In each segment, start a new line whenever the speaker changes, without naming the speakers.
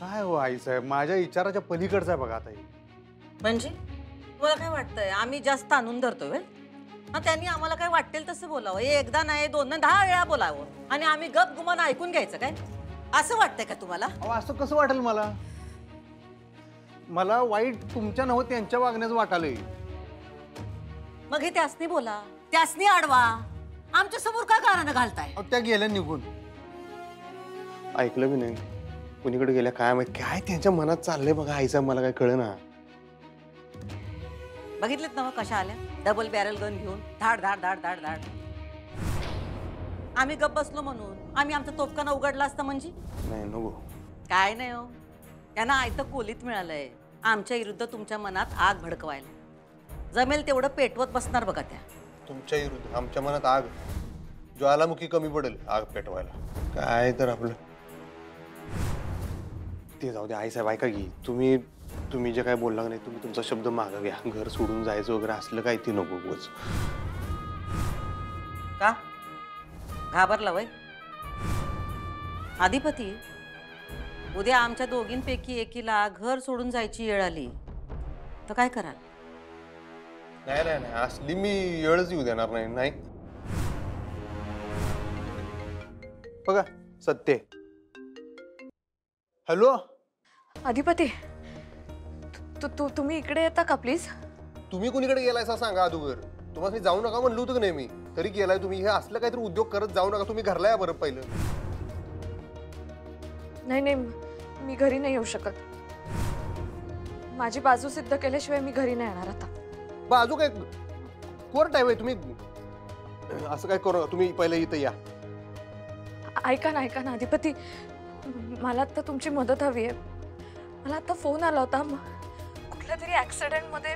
काय हो आई साहेब, माझ्या विचाराच्या पलीकडचा आहे बघा आता हे.
म्हणजे तुला काय वाटतंय आम्ही जास्त आणून धरतोय व्हय? हा त्यांनी आम्हाला काय वाटेल तसं बोलावं, एकदा नाही दोन नाही 10 वेळा बोलावं आणि आम्ही गप गुमान ऐकून घ्यायचं काय? असं वाटतंय का तुम्हाला?
अहो असं कसं वाटेल मला? मला वाईट तुमच्या नव्हतं त्यांच्या वागण्याचं वाटालंय.
मग हे त्यासनी बोला, त्यासनी अडवा, आमच्या समोर काय कारण घालताय?
अहो त्या गेल्या निघून. ऐकलं मी नाही, कुणीकडे गेल्या काय माहिती, काय त्यांच्या मनात चाललंय बघा आई साहेब, मला काय कळेना.
बघितलेत ना कशा आल्या, डबल बॅरल गन घेऊन धाड धाड धाड धाड धाड. आम्ही गप बसलो म्हणून आम्ही आमचा तोफखाना उघडला असता म्हणजे?
नाही नको.
काय नाही हो, त्यांना आयतं कोलीत मिळालंय आमच्या विरुद्ध तुमच्या मनात आग भडकवायला. जमेल तेवढं पेटवत बसणार बघा त्या.
तुमच्या विरुद्ध आमच्या मनात आग, ज्वालामुखी कमी पडेल आग पेटवायला. काय तर आपलं ते जाऊ दे आई साहेब. ऐका की तुम्ही जे काय बोलला नाही, तुम्ही तुमचा शब्द मागं घ्या. घर सोडून जायचं वगैरे असलं काय ती नको उगाच.
का घाबरला वय? अधिपती, उद्या आमच्या दोघींपैकी एकीला घर सोडून जायची वेळ आली तर काय कराल?
नाही नाही नाही, असली मी वेळच येऊ देणार नाही. नाही बघा सत्य. हॅलो
अधिपती, तुम्ही इकडे येता का प्लीज?
तुम्ही कुणीकडे गेलायसा सांगा अगोदर. तुम्हाला मी जाऊ नका म्हणलो होतं की नाही मी, तरी गेलाय तुम्ही. हे असलं काहीतरी उद्योग करत जाऊ नका. तुम्ही घरला या बरं पहिलं.
नाही नाही, मी घरी नाही येऊ शकत. माझी बाजू सिद्ध केल्याशिवाय मी घरी नाही येणार आता.
बाजू काय कोर्ट आहे तुम्ही असं काय करू. तुम्ही पहिलं इथं या.
ऐका ना अधिपती, मला आता तुमची मदत हवी आहे. मला आता फोन आला होता, कुठल्या तरी ऍक्सिडेंटमध्ये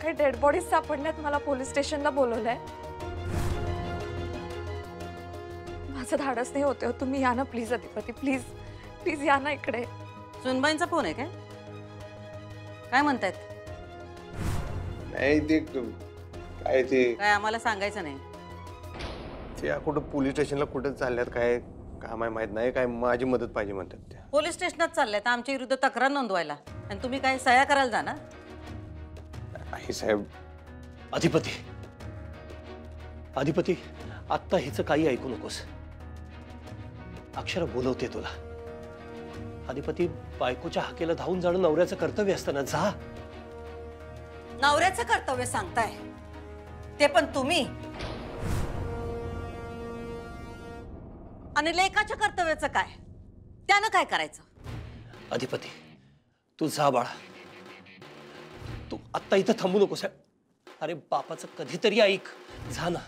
काही डेड बॉडीज सापडल्यात. मला पोलीस स्टेशनला बोलवलंय. माझं धाडस नाही होते. तुम्ही या ना प्लीज अधिपती, प्लीज प्लीज या ना इकडे.
सुनबाईंचा फोन आहे काय म्हणतायत?
नाही ते काय ते
काय आम्हाला सांगायचं नाही.
त्या कुठं पोलीस स्टेशनला कुठं चालल्यात, काय काम आहे माहित नाही. काय माझी मदत पाहिजे म्हणतात त्या.
पोलीस स्टेशनात चालल्यात आमच्या विरुद्ध तक्रार नोंदवायला, आणि तुम्ही काय सह्या करायला जाणार?
आई साहेब.
अधिपती आत्ता हिचं काही ऐकू नकोस. अक्षरा बोलवते तुला. अधिपती, बायकोच्या हाकेला धावून जाणं नवऱ्याचं कर्तव्य असताना जा.
नवऱ्याचं कर्तव्य सांगताय ते पण तुम्ही, आणि लेकाच्या कर्तव्याचं काय? त्यानं काय करायचं?
अधिपती तू जा बाळा. तू आत्ता इथं थांबू नकोस. अरे बापाचं कधीतरी ऐक, जा ना.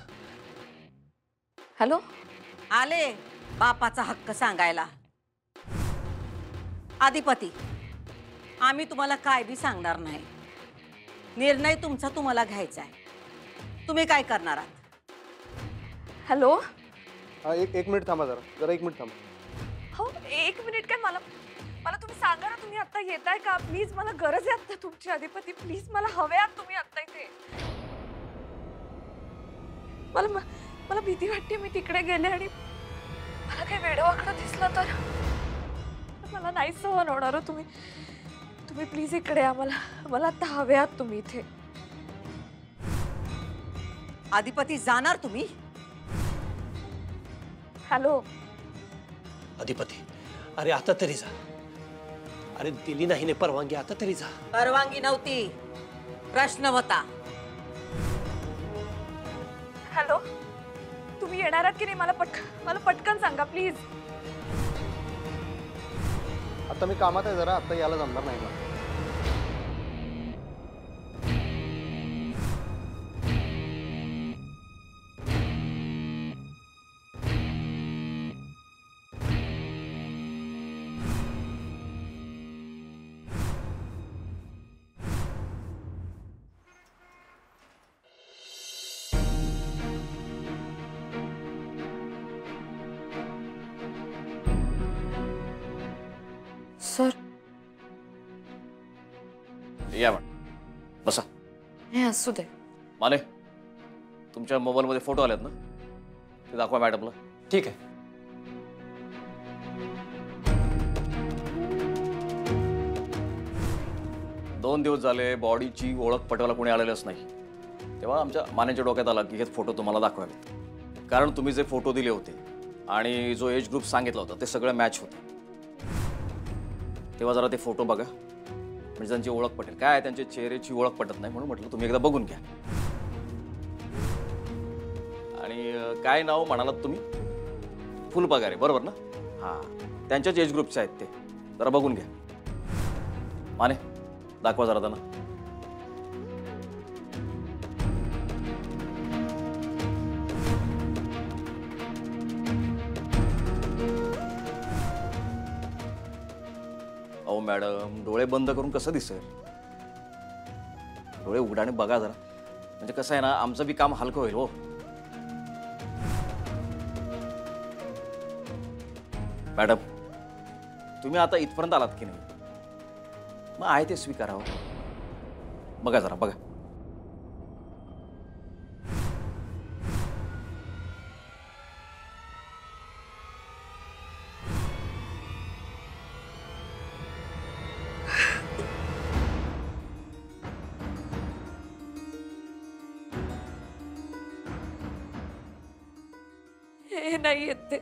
हॅलो,
आले बापाचा हक्क सांगायला. अधिपती, आम्ही तुम्हाला काय बी सांगणार नाही. निर्णय तुमचा तुम्हाला घ्यायचा आहे. तुम्ही काय करणार आहात?
हॅलो.
एक मिनिट थांबा, जरा 1 मिनिट थांबा.
हो 1 मिनिट काय, मला तुम्ही सांगा ना, तुम्ही आता येताय का प्लीज? मला गरज आहे आता तुमची अधिपती, प्लीज मला हवे आहात तुम्ही आता इथे. मला भीती वाटते. मी तिकडे गेले आणि मला काही वेडवाकडं दिसलं तर मला नाही सहन होणार. तुम्ही प्लीज इकडे या. मला आता हवे आहात तुम्ही इथे.
अधिपती जाणार तुम्ही?
हॅलो
अधिपती, अरे आता तरी जा. अरे दिली नाही ने परवानगी, आता तरी जा.
परवानगी नव्हती, प्रश्न होता.
हॅलो, तुम्ही येणार आहात की नाही? मला पटकन सांगा प्लीज.
आता मी कामात आहे जरा, आता यायला जमणार नाही मला.
सर,
या मॅडम, बसा.
हे असू दे.
माने, तुमच्या मोबाईलमध्ये फोटो आलेत ना, ते दाखवा मॅडमला.
ठीक आहे.
2 दिवस झाले बॉडीची ओळख पटवायला कोणी आलेलंच नाही. तेव्हा आमच्या मानेच्या डोक्यात आला की हे फोटो तुम्हाला दाखवावे, कारण तुम्ही जे फोटो दिले होते आणि जो एज ग्रुप सांगितला होता ते सगळं मॅच होतं. तेव्हा जरा ते फोटो बघा, म्हणजे त्यांची ओळख पटेल. काय त्यांच्या चेहऱ्याची ओळख पटत नाही म्हणून म्हटलं तुम्ही एकदा बघून घ्या. आणि काय नाव म्हणालात तुम्ही? फुलपगारे, बरोबर ना? हां, त्यांच्याच एज ग्रुपचे आहेत ते. जरा बघून घ्या. माने दाखवा जरा त्यांना. अहो मॅडम, डोळे बंद करून कसं दिसेल? डोळे उघडाने बघा जरा, म्हणजे कसं आहे ना, आमचं बी काम हलकं होईल. हो मॅडम, तुम्ही आता इथपर्यंत आलात की नाही, मग आहे ते स्वीकारावं. बघा जरा बघा.
हे नाही येत ते.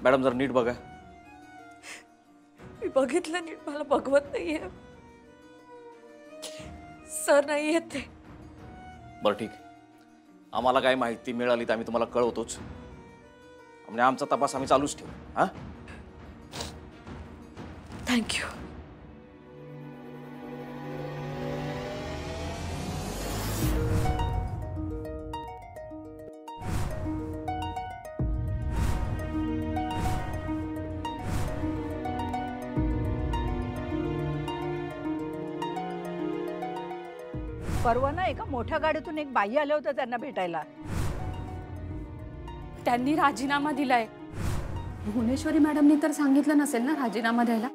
मॅडम जरा नीट बघा.
मी बघितलं नीट, मला बघवत नाहीये सर. नाही येत ते.
बरं ठीक आहे, आम्हाला काय माहिती मिळाली तर आम्ही तुम्हाला कळवतोच. म्हणजे आमचा तपास आम्ही चालूच ठेवू. हां,
थँक्यू.
परवा ना एका मोठ्या गाडीतून एक बाई आल्या होत्या त्यांना भेटायला.
त्यांनी राजीनामा दिलाय. भुवनेश्वरी मॅडमनी तर सांगितलं नसेल ना राजीनामा द्यायला?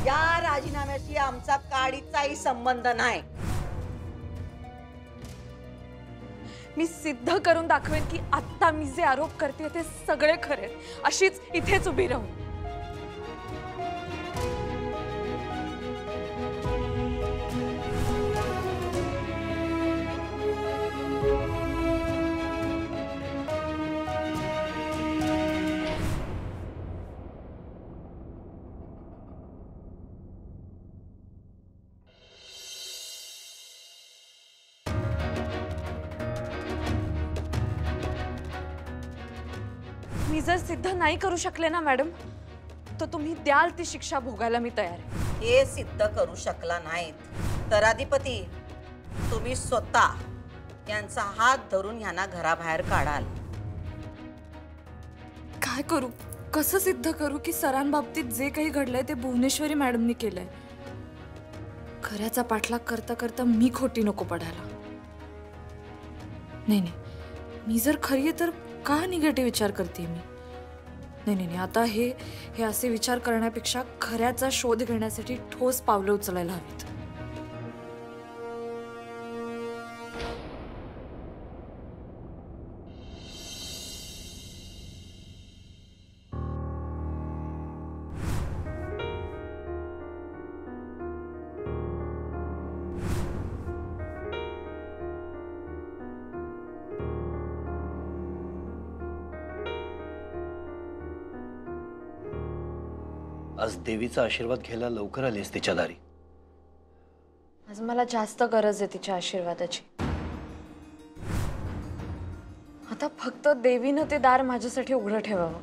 या राजीनाम्याशी आमचा काडीचाही संबंध नाही.
मी सिद्ध करून दाखवेन की आता मी जे आरोप करते ते सगळे खरे. अशीच इथेच उभी राहू. मी जर सिद्ध नाही करू शकले ना मॅडम, तर तुम्ही द्याल ती शिक्षा भोगायला मी तयार आहे.
हे सिद्ध करू शकला नाहीत तर अधिपती तुम्ही स्वतः यांचा हात धरून यांना घराबाहेर काढाल.
काय करू, कसं सिद्ध करू की सरांबाबतीत जे काही घडलंय ते भुवनेश्वरी मॅडमनी केलंय? खऱ्याचा पाठलाग करता करता मी खोटी नको पडायला. नाही नाही, मी जर खरी आहे तर का निगेटिव्ह विचार करते मी? नाही नाही, आता हे असे विचार करण्यापेक्षा खऱ्याचा शोध घेण्यासाठी ठोस पावलं उचलायला हवीत.
आज देवीचा आशीर्वाद घ्यायला लवकर आलीस तिच्या दारी.
आज मला जास्त गरज आहे तिच्या आशीर्वादाची. आता फक्त देवीनं ते दार माझ्यासाठी उघडं ठेवावं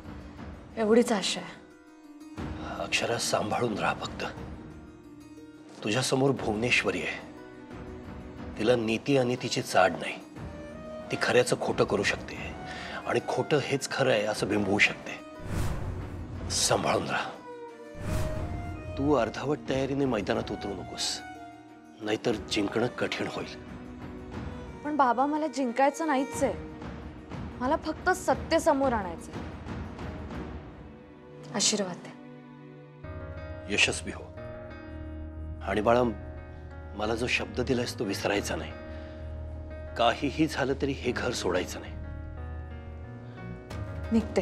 एवढीच आशा आहे.
अक्षरा, सांभाळून राहा फक्त. तुझ्या समोर भुवनेश्वरी आहे. तिला नीती आणि तिची चाड नाही. ती खऱ्याचं खोटं करू शकते आणि खोटं हेच खरं आहे असं बिंबवू शकते. सांभाळून राहा. तू अर्धावट तयारीने मैदानात उतरू नकोस, नाहीतर जिंकणं कठीण होईल.
पण बाबा, मला जिंकायचं नाहीच आहे. मला फक्त सत्य समोर आणायचंय. आशीर्वाद द्या.
यशस्वी हो. आणि बाळा, मला जो शब्द दिलायस तो विसरायचा नाही. काहीही झालं तरी हे घर सोडायचं नाही.
निघते.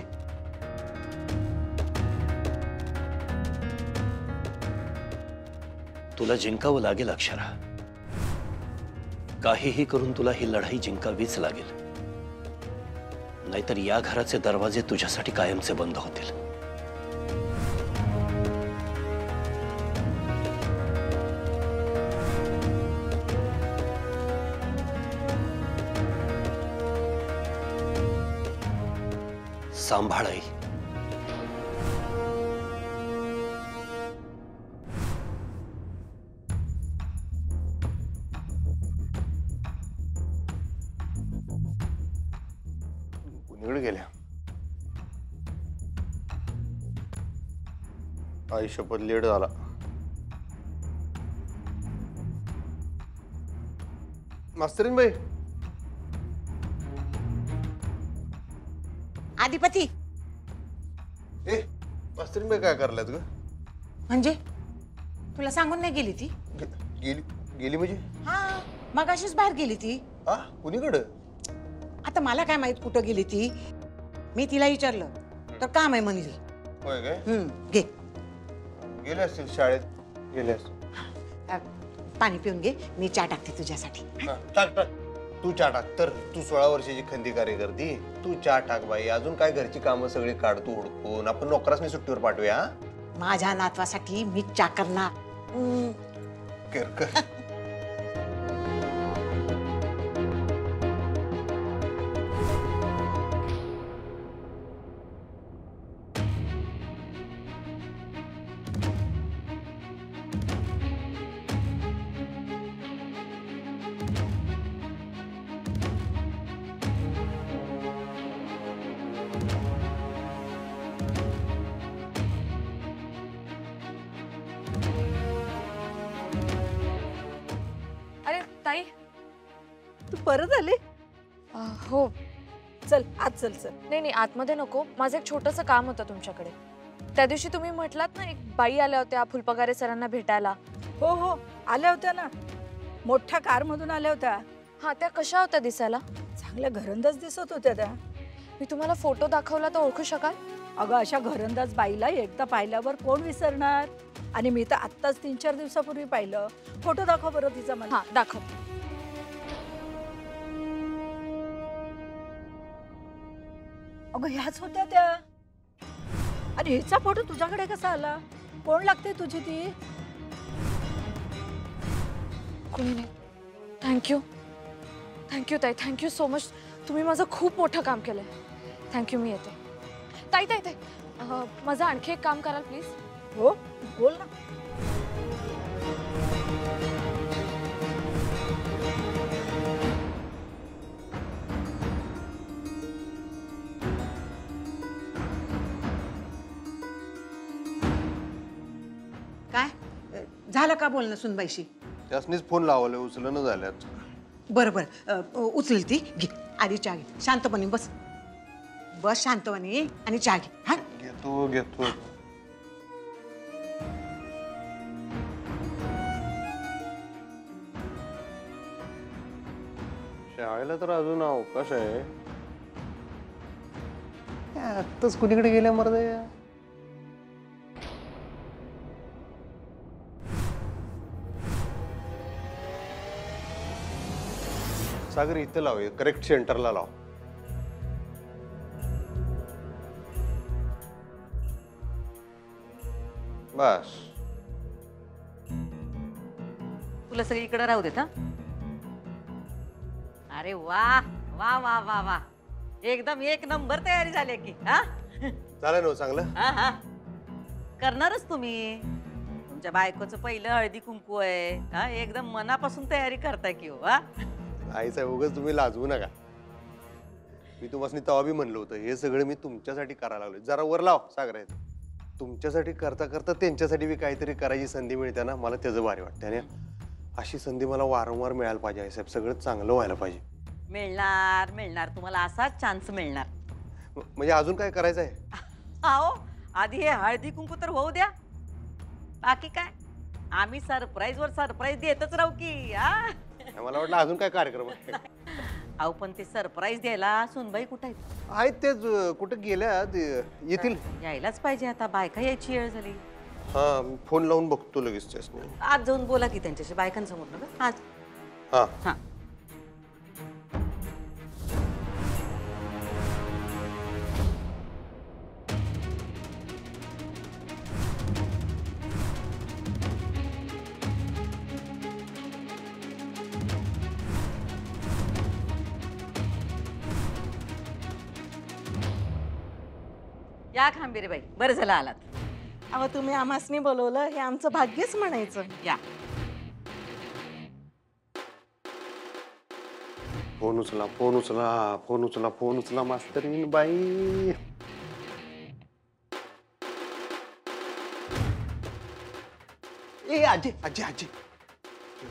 तुला जिंकावं लागेल अक्षरा. काहीही करून तुला ही लढाई जिंकावीच लागेल, नाहीतर या घराचे दरवाजे तुझ्यासाठी कायमचे बंद होतील. सांभाळ आई.
कुणीकडे गेल्या? आई शपथ लेट झाला. मास्तरीन बाई,
आदिपती
ए मास्तरीन बाई काय करल्यात ग?
म्हणजे तुला सांगून नाही गेली ती?
गेली गेली म्हणजे?
हा मग अशीच बाहेर गेली ती.
हा कुणीकडं?
आता मला काय माहित कुठं गेली ती. मी तिला विचारलं तर काम आहे म्हणली.
होय काय?
घे
गेले असतील शाळेत. गेले असतील.
पाणी पिऊन घे, मी चहा टाकते तुझ्यासाठी.
टाक टाक. तू चहा टाक. तर तू 16 वर्षाची खंदी कार्यकर्ती, तू चहा टाक बाई. अजून काय घरची कामं सगळी काढतो हुडकून. आपण नोकरासनी सुट्टीवर पाठवूया.
माझ्या नातवासाठी मी चहा करणार.
कर कर.
अरे ताई.
तू परत आले?
हो.
चल आत चल चल.
नाही नाही, आतमध्ये नको. माझं एक छोटंसं काम होतं तुमच्याकडे. त्या दिवशी तुम्ही म्हटलात ना, एक बाई आल्या होत्या फुलपगारे सरांना भेटायला.
हो हो आल्या होत्या ना, मोठ्या कारमधून आल्या होत्या.
हा, त्या कशा होत्या दिसायला?
चांगल्या घरंदाज दिसत होत्या त्या.
मी तुम्हाला फोटो दाखवला तर ओळखू शकाल?
अगं अशा घरंदाज बाईला एकदा पाहिल्यावर कोण विसरणार. आणि मी तर आत्ताच 3-4 दिवसापूर्वी पाहिलं. फोटो दाखव बरं तिचा मला.
हा दाखव.
अगं ह्याच होत्या त्या. आणि हिचा फोटो तुझ्याकडे कसा आला? कोण लागते तुझी ती?
कोणी नाही. थँक्यू. थँक्यू ताई. Thank you so much. तुम्ही माझं खूप मोठं काम केलंय. थँक्यू. मी येते. ताई ताई ताई, माझं आणखी एक काम कराल प्लीज?
हो बोल ना.
काय झालं का बोलणं सुनबाईशी?
त्यासनीच फोन लावले, उचलणं झाल्यात.
बरं बरं, उचल ती. घे आधी चहा घे. शांतपणे बस. बस शांतपणे आणि चहा घे. हा
घेतो घेतो. शाळेला तर अजून अवकाश आहे. आत्ताच कुणीकडे गेल्या मर्दे? सागर इथं लाव, करेक्ट सेंटरला लाव. बस.
तुला सगळी इकडे राहू देत. हा अरे वा वा वा वा वा, एकदम एक नंबर तयारी झाली की. हा
झालं ना चांगलं?
हा हा करणारच तुम्ही. तुमच्या बायकोचं पहिलं हळदी कुंकू आहे. हा एकदम मनापासून तयारी करताय की हो. हा
आईचा उगाच तुम्ही लाजवू नका. मी तुम्हाला तेव्हा बी म्हणलं होतं, हे सगळं मी तुमच्यासाठी करायला लागलो. जरा वर लाव सागर. तुमच्यासाठी करता करता त्यांच्यासाठी बी काहीतरी करायची संधी मिळते ना, मला त्याचं भारी वाटतं. आणि अशी संधी मला वारंवार मिळायला पाहिजे. आई साहेब, सगळं चांगलं व्हायला पाहिजे.
मिळणार मिळणार, तुम्हाला असाच चान्स मिळणार.
म्हणजे अजून काय करायचं आहे?
हो आधी हे हळदी कुंकू तर होऊ द्या. बाकी काय आम्ही सरप्राईज वर सरप्राईज देतच राहू की. हा
मला वाटलं अजून काय कार्यक्रम आहे.
अहो पण ते सरप्राईज द्यायला सुनबाई कुठे आहेत?
आहेत तेच कुठं गेल्या, येतील.
यायलाच पाहिजे. आता बायका यायची वेळ झाली.
हा मी फोन लावून बघतो लगेच त्यासनी.
आज जाऊन बोला की त्यांच्याशी बायकांसमोर ना आज.
हा
हा या खांबेरे बाई, बरं झालं आलात.
अहो तुम्ही आम्हासनी बोलवलं हे आमचं भाग्यच म्हणायचं.
या.
फोन उचला फोन उचला फोन उचला फोन उचला मास्तरीन बाई.
ए आजी आजी आजी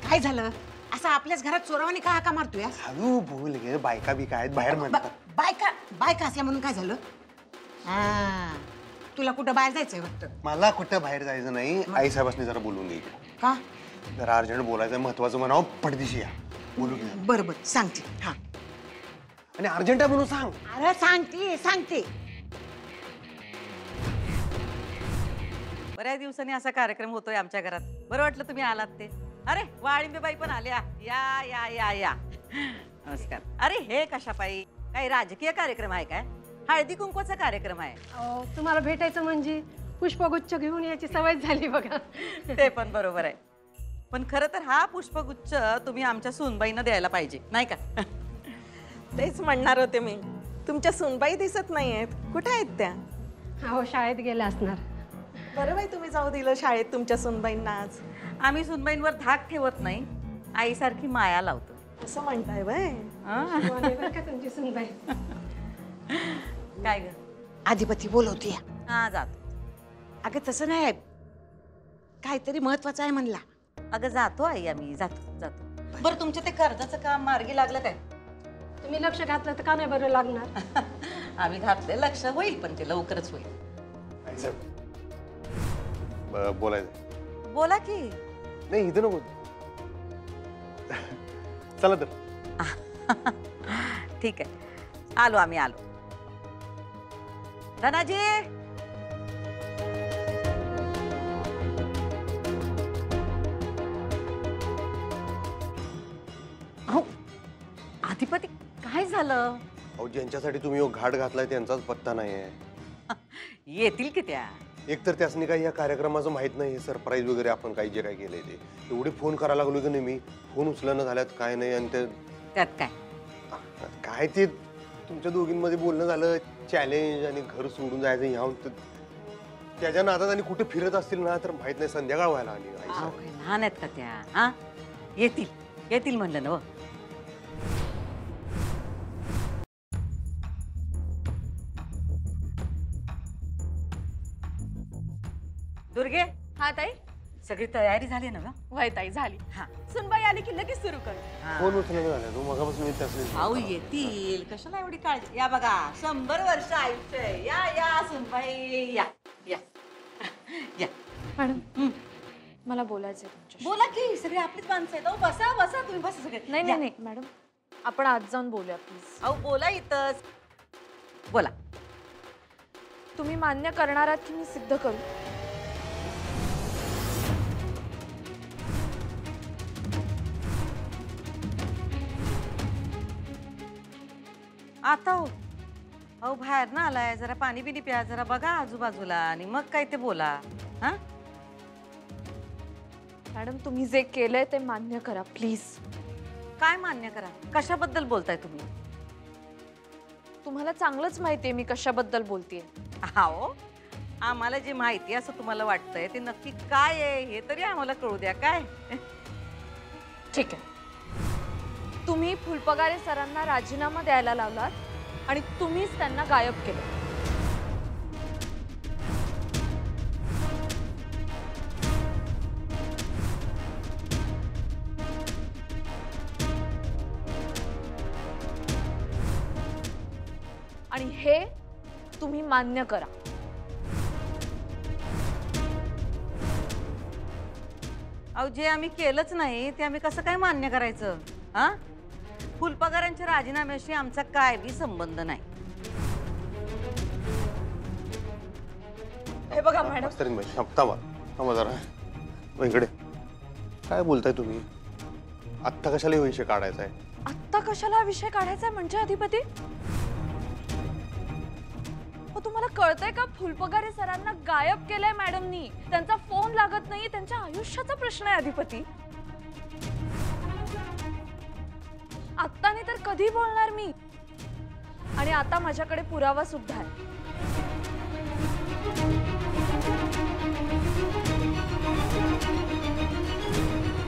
काय झालं असं आपल्याच घरात चोरावानी का हाका मारतोय?
हळू बोल गे, बायका बी काय आहेत बाहेर म्हणतात.
बायका बायका असल्या म्हणून काय झालं? हा तुला कुठं बाहेर जायचंय वाटतं?
मला कुठं बाहेर जायचं नाही. आई साहेबांनी जरा बोलून घे.
का?
जरा अर्जंट बोलायचं महत्वाचं म्हणावं. पडदिशी या बोलू घे.
बरं बरं सांगते. हा
आणि अर्जंट आहे म्हणून सांग.
अरे सांगते सांगते.
बऱ्याच दिवसांनी असा कार्यक्रम होतोय आमच्या घरात. बरं वाटलं तुम्ही आलात ते. अरे वाळिंबेबाई पण आल्या. या या या या नमस्कार. अरे हे कशापायी? काही राजकीय कार्यक्रम आहे काय? हळदी कुंकवाचा कार्यक्रम आहे.
तुम्हाला भेटायचं म्हणजे पुष्पगुच्छ घेऊन याची सवय झाली बघा.
ते पण बरोबर आहे. पण खरं तर हा पुष्पगुच्छ तुम्ही आमच्या सूनबाईंना द्यायला पाहिजे नाही का?
तेच म्हणणार होते मी. तुमच्या सुनबाई दिसत नाहीयेत. कुठे आहेत त्या?
हो शाळेत गेल्या असणार.
बरं बाई तुम्ही जाऊ दिलं शाळेत तुमच्या सुनबाईंना आज.
आम्ही सूनबाईंवर धाक ठेवत नाही, आईसारखी माया लावतो.
असं म्हणताय बाय.
बरं का तुमची सुनबाई.
काय ग?
अधिपती बोलवते.
हा जातो.
अगं तसं नाही काहीतरी महत्वाचं आहे म्हणला.
अगं जातो आई, आम्ही जातो जातो. बरं तुमच्या ते कर्जाचं काम मार्गी लागलं काय?
तुम्ही लक्ष घातलं तर का नाही बरं लागणार?
आम्ही घातले लक्ष, होईल पण ते लवकरच होईल.
आई साहेब बोलायचं.
बोला की.
नाही इथं नको. चला तर.
ठीक आहे, आलो आम्ही आलो. धनाजी अहो अधिपती काय झालं?
अहो ज्यांच्यासाठी तुम्ही हो घाट घातलाय त्यांचाच पत्ता नाहीये.
येतील की त्या.
एक तर त्यासनी काही या कार्यक्रमाचं माहित नाही. सरप्राईज वगैरे आपण काही जे काय केलंय ते एवढे फोन करायला लागलो की नाही मी. फोन उचलणं झाल्यात काय नाही. आणि
त्यात काय
काय ते तुमच्या दोघींमध्ये बोलणं झालं. चॅलेंज आणि घर सोडून जायचं ह्याहून त्याच्या नादात आणि कुठे फिरत असतील ना तर माहित नाही. संध्याकाळ व्हायला आली.
अहो, काय लहान आहेत का त्या? हा येतील येतील म्हणलं ना. दुर्गे.
हा ताई.
सगळी तयारी झाली ना?
वय ताई झाली.
हा
सुनबाई आली की लगेच सुरू कर.
फोन उचलणं झालं. तू मगापासून त्यासनी
अहो येतील, कशाला एवढी काळजी? या बघा 100 वर्ष आयुष्य आहे. या या सुनबाई या या या.
मॅडम मला बोलायचंय तुमच्याशी.
बोला की, सगळे आपलीच माणसं आहेत. अहो बसा बसा, तुम्ही बसा सगळे.
नाही नाही नाही मॅडम, आपण आज जाऊन बोलूया प्लीज.
अहो बोला इथंच. बोला.
तुम्ही मान्य करणार आहात की मी सिद्ध करू?
आता हो. अहो बाहेर ना आलाय, जरा पाणी बिनी प्या, जरा बघा आजूबाजूला आणि मग काय ते बोला. हा
मॅडम तुम्ही जे केलंय ते मान्य करा प्लीज.
काय मान्य करा? कशाबद्दल बोलताय तुम्ही?
तुम्हाला चांगलंच माहितीये मी कशाबद्दल बोलतेय.
हो, आम्हाला जे माहिती असं तुम्हाला वाटतंय ते नक्की काय आहे हे तरी आम्हाला कळू द्या. काय?
ठीक आहे. तुम्ही फुलपगारे सरांना राजीनामा द्यायला लावलात आणि तुम्हीच त्यांना गायब केलं. आणि हे तुम्ही मान्य करा.
अहो जे आम्ही केलंच नाही ते आम्ही कसं काय मान्य करायचं? हा फुलपगारांच्या राजीनाम्याशी आमचा काय बी संबंध नाही.
हे बघा मॅडम.
मास्तरीन बाई थांबा. थांबा जरा. इकडे काय बोलताय तुम्ही? आत्ता कशाला हे विषय काढायचा आहे?
आत्ता कशाला हा विषय काढायचा म्हणजे अधिपती? तुम्हाला कळतंय का फुलपगारे सरांना गायब केलंय मॅडमनी. त्यांचा फोन लागत नाही. त्यांच्या आयुष्याचा प्रश्न आहे अधिपती. आत्ता नाही तर कधी बोलणार मी? आणि आता माझ्याकडे पुरावा सुद्धा आहे.